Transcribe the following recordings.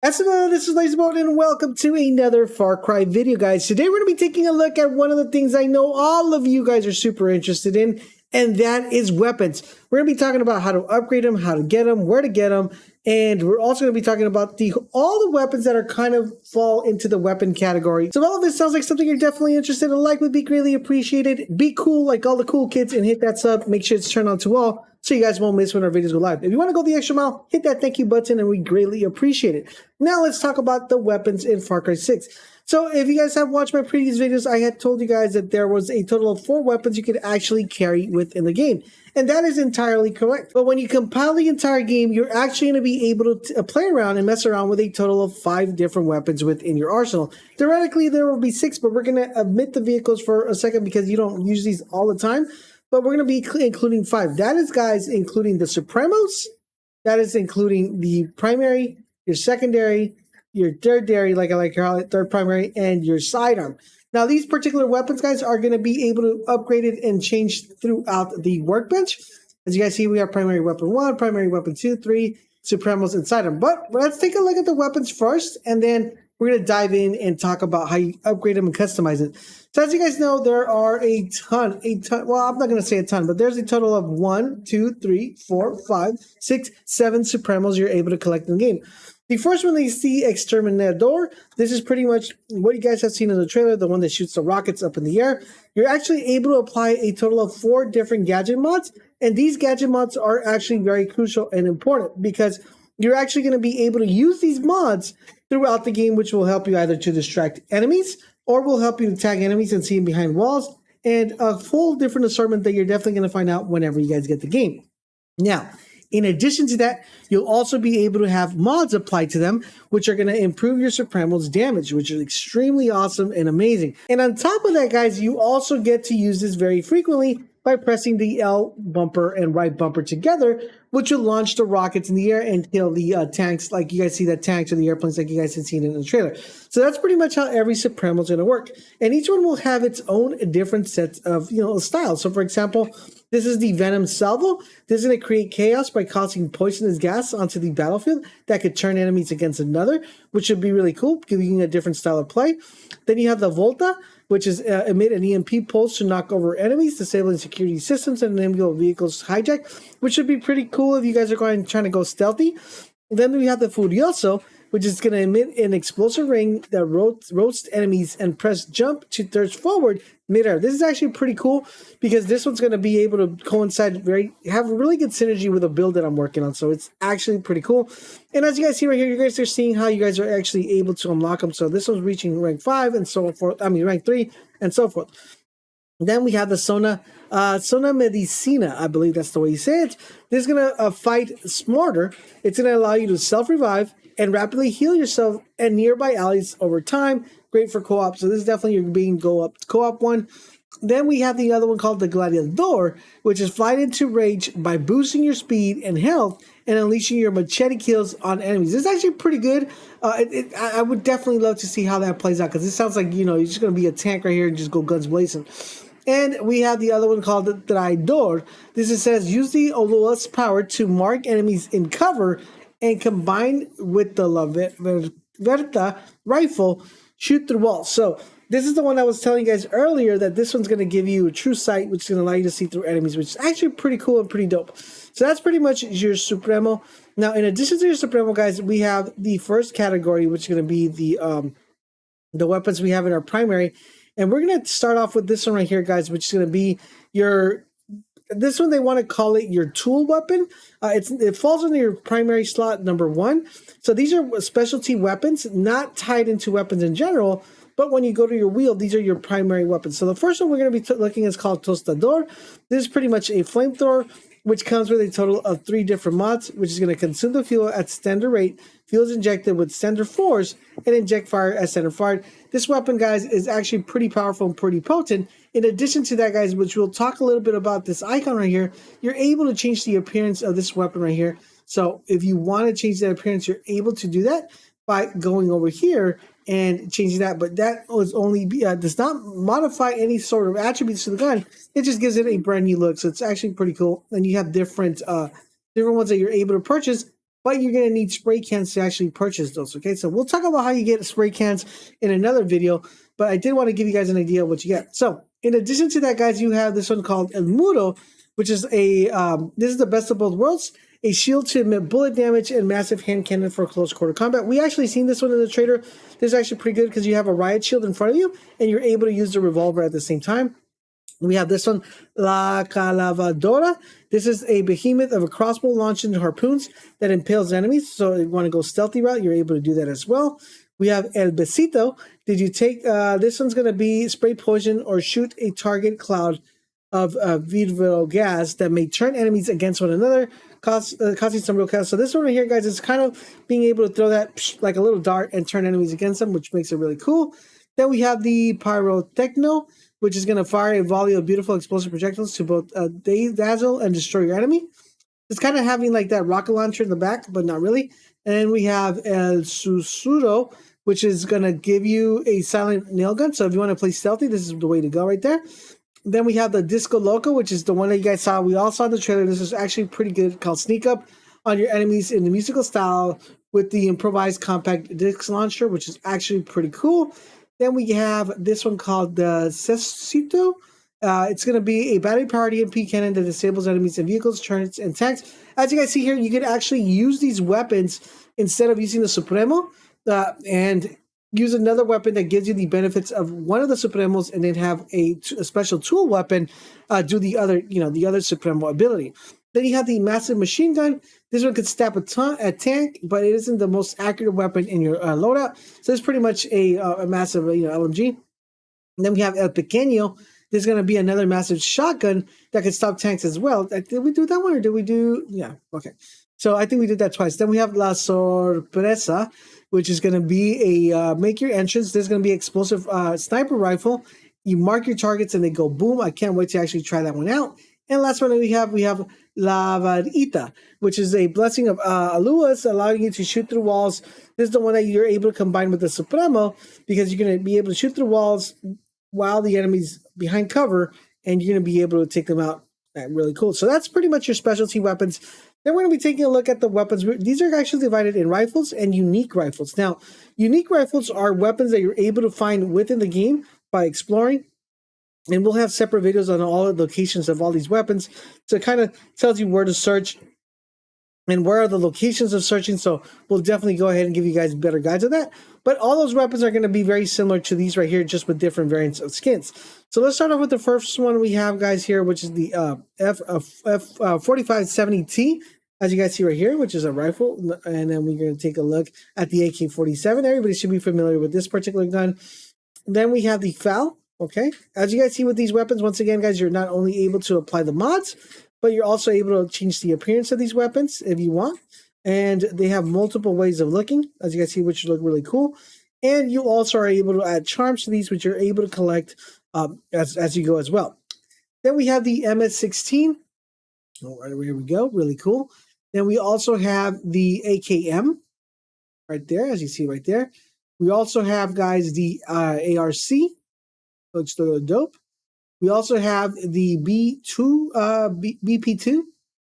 Hello, this is LazyBone and welcome to another Far Cry video, guys. Today we're going to be taking a look at one of the things I know all of you guys are super interested in, and that is weapons. We're going to be talking about how to upgrade them, how to get them, where to get them, and we're also going to be talking about all the weapons that are kind of fall into the weapon category. So if all of this sounds like something you're definitely interested in, a like would be greatly appreciated. Be cool like all the cool kids and hit that sub. Make sure it's turned on to all so you guys won't miss when our videos go live. If you want to go the extra mile, hit that thank you button and we greatly appreciate it. Now let's talk about the weapons in Far Cry 6. So if you guys have watched my previous videos, I had told you guys that there was a total of 4 weapons you could actually carry within the game. And that is entirely correct. But when you compile the entire game, you're actually going to be able to play around and mess around with a total of 5 different weapons within your arsenal. Theoretically, there will be 6, but we're going to omit the vehicles for a second because you don't use these all the time. But we're going to be including 5. That is, guys, including the Supremos. That is including the primary, your secondary, your third-dairy, like I like to call it, third primary, and your sidearm. Now, these particular weapons, guys, are going to be able to upgrade it and change throughout the workbench. As you guys see, we have primary weapon 1, primary weapon 2, 3, Supremos, and sidearm. But let's take a look at the weapons first, and then we're going to dive in and talk about how you upgrade them and customize it. So as you guys know, there are a ton, well, I'm not going to say a ton, but there's a total of 1, 2, 3, 4, 5, 6, 7 Supremos you're able to collect in the game. The first one is the Exterminador. This is pretty much what you guys have seen in the trailer, the one that shoots the rockets up in the air. You're actually able to apply a total of 4 different gadget mods, and these gadget mods are actually very crucial and important because you're actually going to be able to use these mods throughout the game, which will help you either to distract enemies or will help you to tag enemies and see them behind walls, and a full different assortment that you're definitely going to find out whenever you guys get the game. Now, in addition to that, you'll also be able to have mods applied to them, which are going to improve your Supremos damage, which is extremely awesome and amazing. And on top of that, guys, you also get to use this very frequently by pressing the L bumper and right bumper together, which will launch the rockets in the air and kill the tanks, like you guys see that tanks or the airplanes like you guys have seen in the trailer. So that's pretty much how every Supremo is going to work. And each one will have its own different sets of, styles. So for example, this is the Venom Salvo. This is going to create chaos by causing poisonous gas onto the battlefield that could turn enemies against another, which should be really cool, giving you a different style of play. Then you have the Volta, which is emit an EMP pulse to knock over enemies, disabling security systems and enable vehicles hijack, which should be pretty cool if you guys are trying to go stealthy. Then we have the Furioso, which is going to emit an explosive ring that roasts enemies and press jump to thirst forward midair. This is actually pretty cool because this one's going to be able to coincide have a really good synergy with a build that I'm working on. So it's actually pretty cool. And as you guys see right here, you guys are seeing how you guys are actually able to unlock them. So this one's reaching rank 5 and so forth. I mean, rank 3 and so forth. Then we have the Sona Medicina, I believe that's the way you say it. This is going to fight smarter. It's going to allow you to self-revive and rapidly heal yourself and nearby allies over time. Great for co-op. So this is definitely your being co-op one. Then we have the other one called the Gladiador, which is flight into rage by boosting your speed and health and unleashing your machete kills on enemies. This is actually pretty good. I would definitely love to see how that plays out because it sounds like, you're just going to be a tank right here and just go guns blazing. And we have the other one called the Traidor. This says, use the Olua's power to mark enemies in cover and combine with the La Verta rifle, shoot through walls. So this is the one I was telling you guys earlier that this one's going to give you a true sight, which is going to allow you to see through enemies, which is actually pretty cool and pretty dope. So that's pretty much your Supremo. Now, in addition to your Supremo, guys, we have the first category, which is going to be the weapons we have in our primary. And we're going to start off with this one right here, guys, which is going to be this one they want to call it your tool weapon. It falls under your primary slot number 1. So these are specialty weapons, not tied into weapons in general, but when you go to your wheel, these are your primary weapons. So the first one we're going to be looking at is called Tostador. This is pretty much a flamethrower, which comes with a total of 3 different mods, which is going to consume the fuel at standard rate, fuel is injected with standard force, and inject fire as standard fired. This weapon, guys, is actually pretty powerful and pretty potent. In addition to that, guys, which we'll talk a little bit about this icon right here, you're able to change the appearance of this weapon right here. So if you want to change that appearance, you're able to do that by going over here and changing that. But that was only does not modify any sort of attributes to the gun. It just gives it a brand new look. So it's actually pretty cool. And you have different ones that you're able to purchase but you're going to need spray cans to actually purchase those. Okay, so we'll talk about how you get spray cans in another video, but I did want to give you guys an idea of what you get. So in addition to that, guys, you have this one called El Muro, which is this is the best of both worlds. A shield to emit bullet damage and massive hand cannon for close quarter combat. We actually seen this one in the trader. This is actually pretty good because you have a riot shield in front of you and you're able to use the revolver at the same time. We have this one, La Calavadora. This is a behemoth of a crossbow launching harpoons that impales enemies. So if you want to go stealthy route, you're able to do that as well. We have El Besito. Did you take, this one's going to be spray poison or shoot a target cloud of vidro gas that may turn enemies against one another, causing some real chaos. So this one right here, guys, is kind of being able to throw that like a little dart and turn enemies against them, which makes it really cool. Then we have the Pyrotechno, which is going to fire a volley of beautiful explosive projectiles to both dazzle and destroy your enemy. It's kind of having like that rocket launcher in the back, but not really. And we have El Susurro, which is going to give you a silent nail gun. So if you want to play stealthy, this is the way to go right there. Then we have the Disco Loco, which is the one that you guys saw. We all saw in the trailer. This is actually pretty good, called Sneak Up on your enemies in the musical style with the improvised compact disc launcher, which is actually pretty cool. Then we have this one called the Cecito. It's going to be a battery-powered EMP cannon that disables enemies and vehicles, turrets, and tanks. As you guys see here, you can actually use these weapons instead of using the Supremo and use another weapon that gives you the benefits of one of the Supremos, and then have a special tool weapon do the other, the other Supremo ability. Then you have the massive machine gun. This one could stab a tank, but it isn't the most accurate weapon in your loadout. So it's pretty much a massive LMG. And then we have El Pequeño. There's going to be another massive shotgun that could stop tanks as well. Did we do that one, or did we do? Yeah, okay. So I think we did that twice. Then we have La Sorpresa, which is going to be a make your entrance. There's going to be explosive sniper rifle. You mark your targets and they go boom. I can't wait to actually try that one out. And last one that we have La Varita, which is a blessing of Aluas, allowing you to shoot through walls. This is the one that you're able to combine with the Supremo, because you're going to be able to shoot through walls while the enemy's behind cover, and you're going to be able to take them out. Really cool. So that's pretty much your specialty weapons. Then we're going to be taking a look at the weapons. These are actually divided in rifles and unique rifles. Now, unique rifles are weapons that you're able to find within the game by exploring. And we'll have separate videos on all the locations of all these weapons. So it kind of tells you where to search and where are the locations of searching. So we'll definitely go ahead and give you guys better guides on that. But all those weapons are going to be very similar to these right here, just with different variants of skins. So let's start off with the first one we have, guys, here, which is the F4570T, as you guys see right here, which is a rifle. And then we're going to take a look at the AK-47. Everybody should be familiar with this particular gun. Then we have the FAL. Okay, as you guys see with these weapons, once again, guys, you're not only able to apply the mods, but you're also able to change the appearance of these weapons if you want. And they have multiple ways of looking, as you guys see, which look really cool. And you also are able to add charms to these, which you're able to collect as you go as well. Then we have the MS-16. Oh, right, here we go, really cool. Then we also have the AKM right there, as you see right there. We also have, guys, the ARC. Looks really dope. We also have the BP2.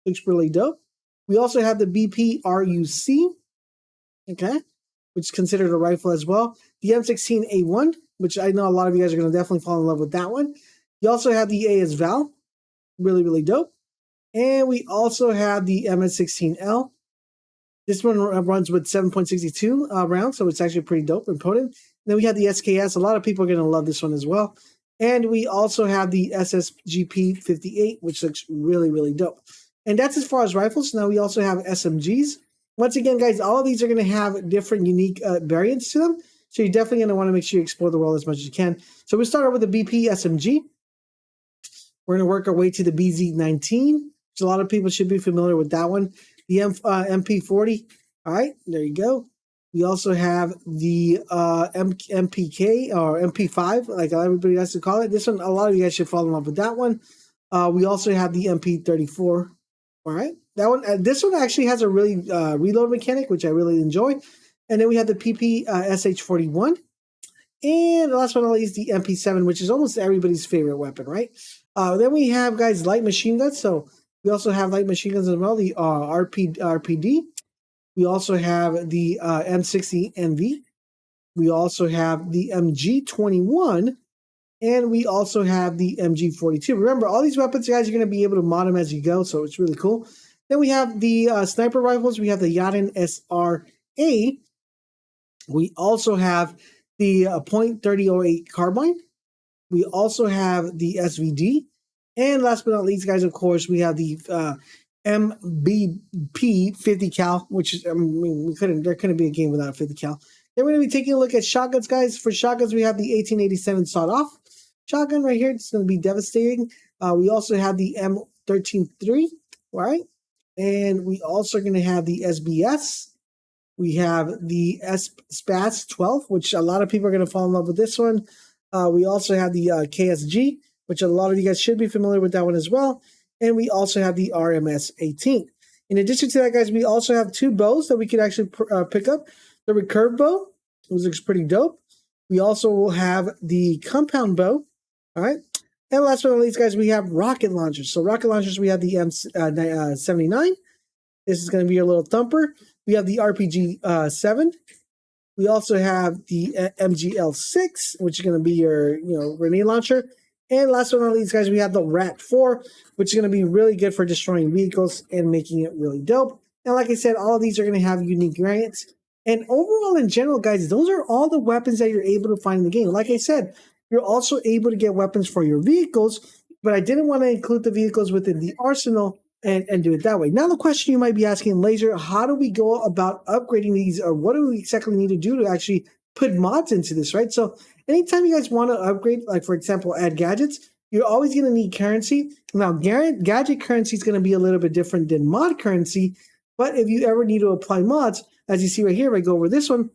Looks really dope. We also have the BP-RUC, okay, which is considered a rifle as well. The M16A1, which I know a lot of you guys are going to definitely fall in love with that one. You also have the AS-VAL, really, really dope. And we also have the MS-16L. This one runs with 7.62 rounds, so it's actually pretty dope and potent. And then we have the SKS. A lot of people are going to love this one as well. And we also have the SSGP-58, which looks really, really dope. And that's as far as rifles. Now we also have SMGs. Once again, guys, all of these are going to have different unique variants to them. So you're definitely going to want to make sure you explore the world as much as you can. So we'll start out with the BP SMG. We're going to work our way to the BZ-19, which a lot of people should be familiar with that one. The MP40. All right, there you go. We also have the MPK or MP5, like everybody likes to call it. This one, a lot of you guys should fall in love with that one. We also have the MP34. All right, that one. This one actually has a really reload mechanic, which I really enjoy. And then we have the PP SH41. And the last one, not least, the MP7, which is almost everybody's favorite weapon, right? Then we have, guys, light machine guns. So we also have light machine guns as well, the RPD. We also have the M60 MV. We also have the MG21. And we also have the MG42. Remember, all these weapons, guys, you're going to be able to mod them as you go, so it's really cool. Then we have the sniper rifles. We have the Yadin SRA. We also have the .3008 carbine. We also have the SVD. And last but not least, guys, of course, we have the MBP 50 cal, which is, I mean, there couldn't be a game without a 50 cal. Then we're going to be taking a look at shotguns, guys. For shotguns, we have the 1887 sawed-off shotgun right here. It's going to be devastating. We also have the M13-3, right? And we also are going to have the SBS. We have the SPAS 12, which a lot of people are going to fall in love with this one. We also have the KSG, which a lot of you guys should be familiar with that one as well. And we also have the RMS 18. In addition to that, guys, we also have two bows that we could actually pick up. The recurve bow, which looks pretty dope. We also will have the compound bow. All right. And last but not least, guys, we have rocket launchers. So rocket launchers, we have the M79. This is going to be your little thumper. We have the RPG 7. We also have the MGL6, which is going to be your grenade launcher. And last but not least, guys, we have the Rat 4, which is going to be really good for destroying vehicles and making it really dope. And like I said, all of these are going to have unique variants. And overall, in general, guys, those are all the weapons that you're able to find in the game. Like I said, you're also able to get weapons for your vehicles, but I didn't want to include the vehicles within the arsenal and do it that way. Now, the question you might be asking, Laser, how do we go about upgrading these, or what do we exactly need to do to actually put mods into this, right? So anytime you guys want to upgrade, like for example, add gadgets, you're always going to need currency. Now, gadget currency is going to be a little bit different than mod currency, but if you ever need to apply mods, as you see right here, if I go over this one,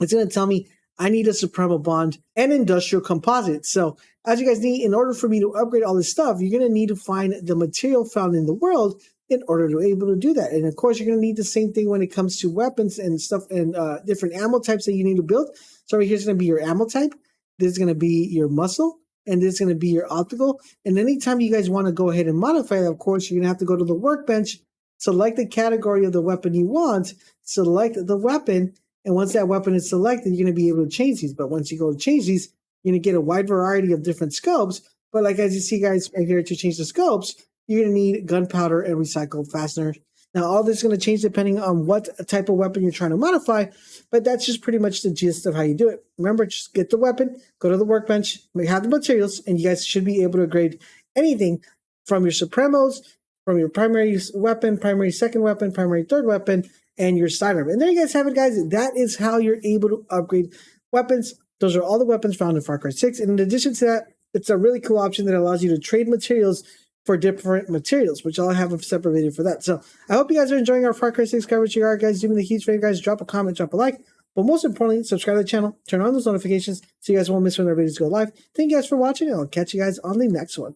it's going to tell me I need a Supremo Bond and Industrial Composite. So as you guys need, in order for me to upgrade all this stuff, you're going to need to find the material found in the world in order to be able to do that. And of course, you're going to need the same thing when it comes to weapons and stuff and different ammo types that you need to build. So right here's going to be your ammo type. This is going to be your muscle. And this is going to be your optical. And anytime you guys want to go ahead and modify that, of course, you're going to have to go to the workbench, select the category of the weapon you want, select the weapon, and once that weapon is selected, you're going to be able to change these. But once you go to change these, you're going to get a wide variety of different scopes. But like as you see, guys, right here, to change the scopes, you're going to need gunpowder and recycled fastener. Now, all this is going to change depending on what type of weapon you're trying to modify, but that's just pretty much the gist of how you do it. Remember, just get the weapon, go to the workbench, have the materials, and you guys should be able to upgrade anything from your Supremos, from your primary weapon, primary second weapon, primary third weapon, and your sidearm. And there you guys have it, guys. That is how you're able to upgrade weapons. Those are all the weapons found in Far Cry 6. And in addition to that, it's a really cool option that allows you to trade materials for different materials, which I'll have a separate video for that. So I hope you guys are enjoying our Far Cry 6 coverage. You are, guys. Do me the huge favor, guys. Drop a comment, drop a like. But most importantly, subscribe to the channel, turn on those notifications so you guys won't miss when our videos go live. Thank you guys for watching, and I'll catch you guys on the next one.